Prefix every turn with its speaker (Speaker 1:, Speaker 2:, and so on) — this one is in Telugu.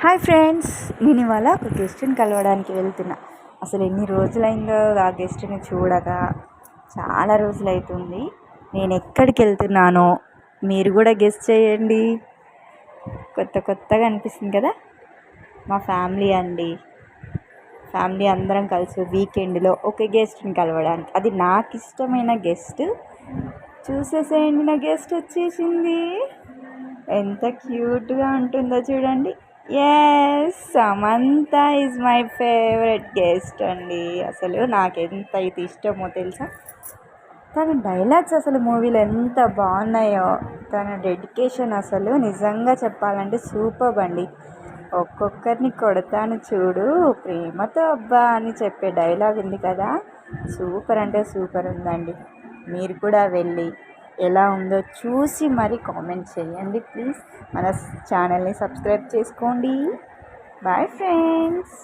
Speaker 1: హాయ్ ఫ్రెండ్స్, నేను ఇవాళ ఒక గెస్ట్ని కలవడానికి వెళ్తున్నా. అసలు ఎన్ని రోజులైందో ఆ గెస్ట్ని చూడగా. చాలా రోజులైతుంది. నేను ఎక్కడికి వెళ్తున్నానో మీరు కూడా గెస్ట్ చేయండి. కొత్తగా అనిపిస్తుంది కదా. మా ఫ్యామిలీ అండి. ఫ్యామిలీ అందరం కలిసి వీకెండ్లో ఒక గెస్ట్ని కలవడానికి. అది నాకు ఇష్టమైన గెస్ట్. చూసేసేయండి, నా గెస్ట్ వచ్చేసింది. ఎంత క్యూట్గా ఉంటుందో చూడండి. Samantha is my favourite guest అండి. అసలు నాకు ఎంత ఇది ఇష్టమో తెలుసా. తన డైలాగ్స్ అసలు మూవీలో ఎంత బాగున్నాయో, తన డెడికేషన్ అసలు నిజంగా చెప్పాలంటే సూపర్ అండి. ఒక్కొక్కరిని కొడతాను చూడు ప్రేమతో అబ్బా అని చెప్పే డైలాగ్ ఉంది కదా, సూపర్ అంటే సూపర్ ఉందండి. మీరు కూడా వెళ్ళి ఎలా ఉందో చూసి మరి కామెంట్ చేయండి ప్లీజ్. మన ఛానల్ని సబ్స్క్రైబ్ చేసుకోండి. Bye friends.